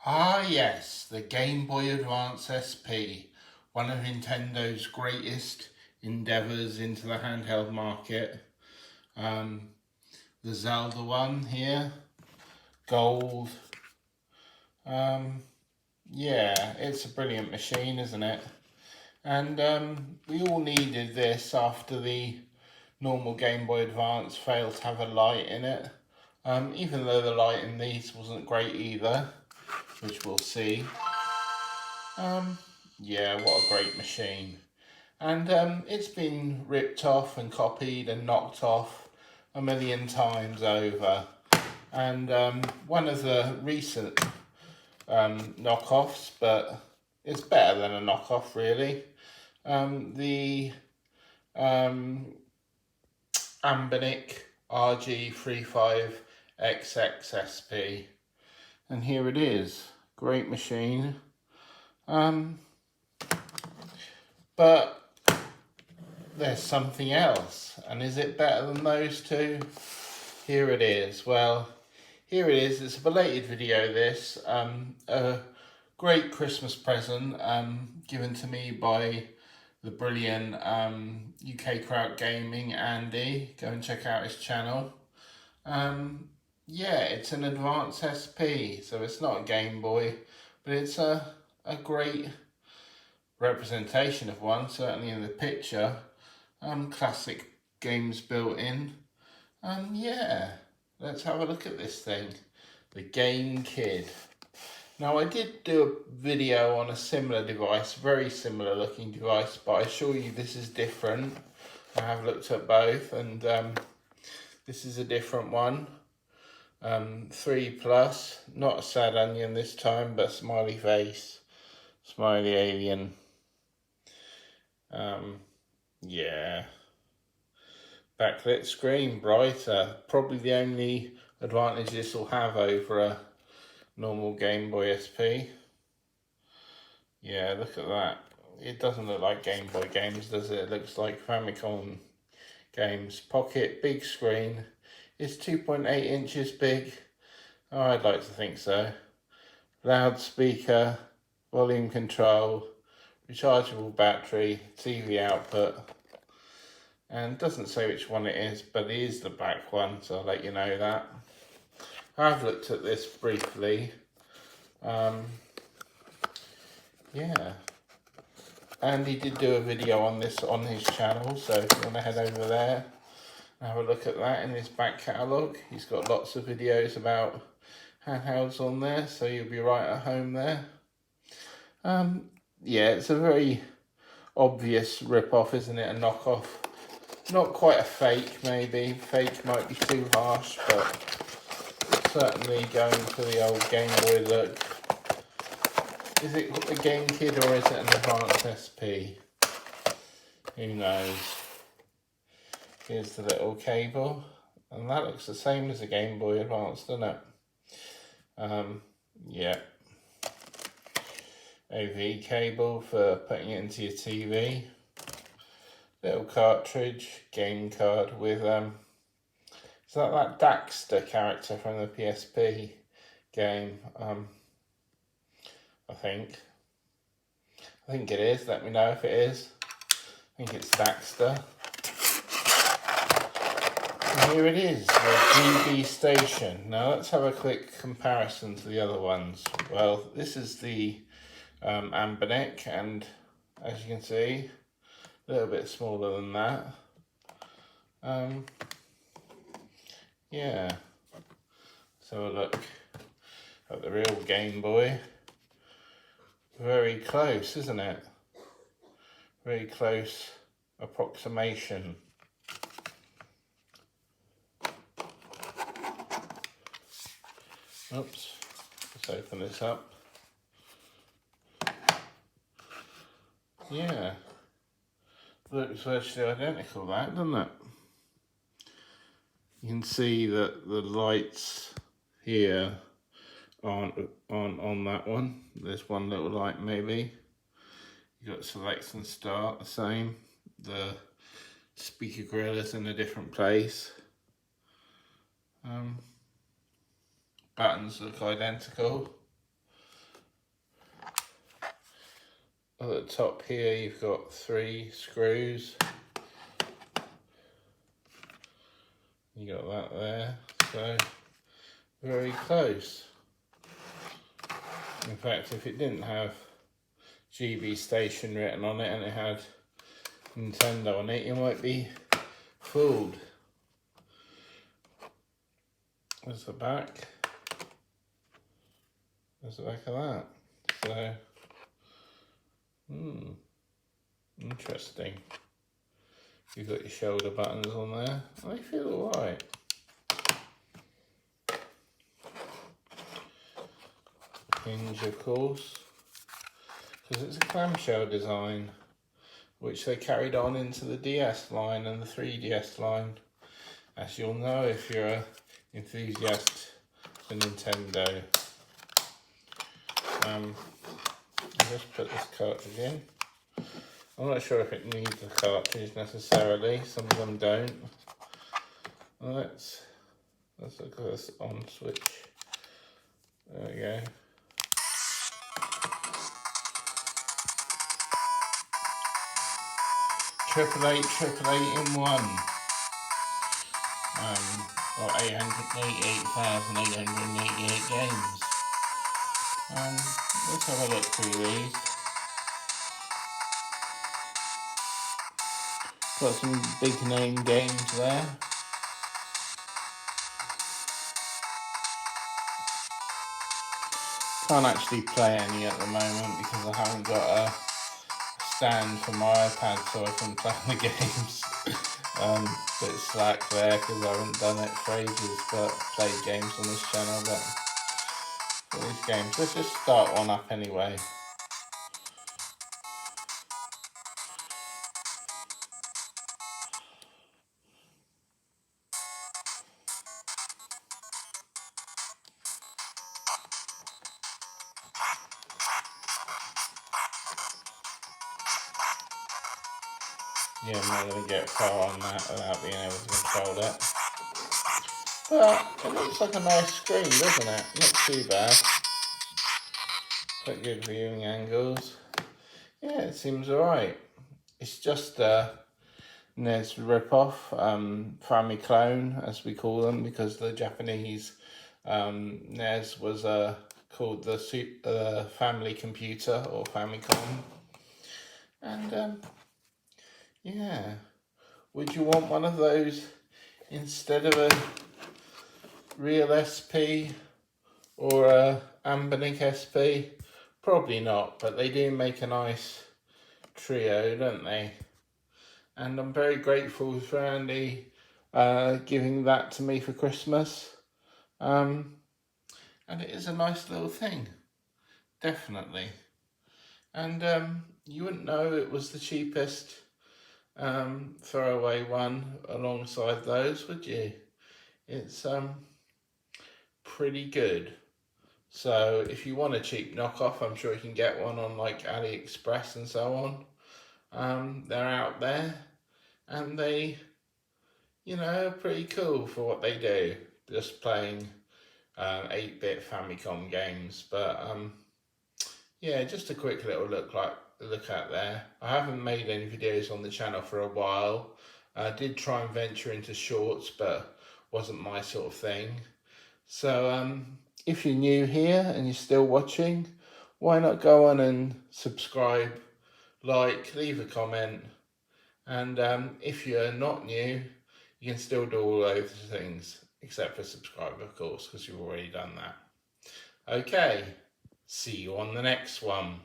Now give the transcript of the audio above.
Ah yes, the Game Boy Advance SP, one of Nintendo's greatest endeavours into the handheld market. The Zelda one here, gold. Yeah, it's a brilliant machine, isn't it? And we all needed this after the normal Game Boy Advance failed to have a light in it. Even though the light in these wasn't great either, which we'll see. Yeah, what a great machine. And it's been ripped off and copied and knocked off a million times over. And one of the recent knockoffs, but it's better than a knockoff really. The Ambinic RG35XXSP. And here it is. Great machine. But there's something else. And is it better than those two? Here it is. Well, here it is. It's a belated video, this. A great Christmas present given to me by the brilliant UK Kraut Gaming, Andy. Go and check out his channel. Yeah, it's an Advance SP, so it's not a Game Boy, but it's a great representation of one, certainly in the picture. Classic games built in. Yeah, let's have a look at this thing. The Game Kid. Now I did do a video on a similar device, very similar looking device, but I assure you this is different. I have looked at both and this is a different one. 3 plus, not a sad onion this time, but smiley face, smiley alien. Yeah. Backlit screen, brighter. Probably the only advantage this will have over a normal Game Boy SP. Yeah, look at that. It doesn't look like Game Boy games, does it? It looks like Famicom games. Pocket, big screen. It's 2.8 inches big. Oh, I'd like to think so. Loudspeaker, volume control, rechargeable battery, TV output. And it doesn't say which one it is, but it is the back one, so I'll let you know that. I've looked at this briefly. Yeah. Andy did do a video on this on his channel, so if you want to head over there and have a look at that in his back catalogue. He's got lots of videos about handhelds on there, so you'll be right at home there. Yeah, it's a very obvious rip-off, isn't it? A knockoff. Not quite a fake, maybe. Fake might be too harsh, but certainly going for the old Game Boy look. Is it a Game Kid or is it an Advance SP? Who knows? Here's the little cable, and that looks the same as a Game Boy Advance, doesn't it? Yeah. AV cable for putting it into your TV. Little cartridge, game card with is that Daxter character from the PSP game? I think it is. Let me know if it is. I think it's Daxter. And here it is, the GB station. Now let's have a quick comparison to the other ones. Well, this is the Ambinic, and as you can see, a little bit smaller than that. Yeah. So a look at the real Game Boy. Very close, isn't it? Very close approximation. Oops, let's open this up. Yeah, looks virtually identical, that, doesn't it? You can see that the lights here aren't on that one. There's one little light maybe. You've got select and start the same. The speaker grill is in a different place. Buttons look identical. at the top here you've got 3 screws. You got that there, so very close. In fact, if it didn't have GB Station written on it and it had Nintendo on it, you might be fooled. There's the back. There's the back of that. So, interesting. You've got your shoulder buttons on there. They feel alright. Hinge, of course, because it's a clamshell design, which they carried on into the DS line and the 3DS line, as you'll know if you're an enthusiast for Nintendo. I'll just put this cartridge in. I'm not sure if it needs a cartridge necessarily, some of them don't. Let's look at this on switch. There we go. Triple eight in one. Or 888,888 games. Let's have a look through these. Got some big name games there. Can't actually play any at the moment because I haven't got a stand for my iPad so I can play the games. Bit slack there because I haven't done it for ages, but played games on this channel. But for these games, let's just start one up anyway. Yeah, I'm not going to get far on that without being able to control it. But it looks like a nice screen, doesn't it? Not too bad. Quite good viewing angles. Yeah, it seems alright. It's just a NES rip-off, family clone, as we call them, because the Japanese NES was called the Family Computer or Famicom. And yeah, would you want one of those instead of a real SP or a Ambonic SP? Probably not, but they do make a nice trio, don't they? And I'm very grateful for Andy giving that to me for Christmas. And it is a nice little thing, definitely. And you wouldn't know it was the cheapest throwaway one alongside those, would you? It's pretty good. So if you want a cheap knockoff, I'm sure you can get one on like AliExpress and so on. They're out there and they, you know, are pretty cool for what they do. Just playing 8-bit Famicom games. But yeah, just a quick little look at there. I haven't made any videos on the channel for a while. I did try and venture into shorts, but wasn't my sort of thing. So if you're new here and you're still watching, why not go on and subscribe, like, leave a comment, and if you're not new, you can still do all those things, except for subscribe, of course, because you've already done that. Okay, see you on the next one.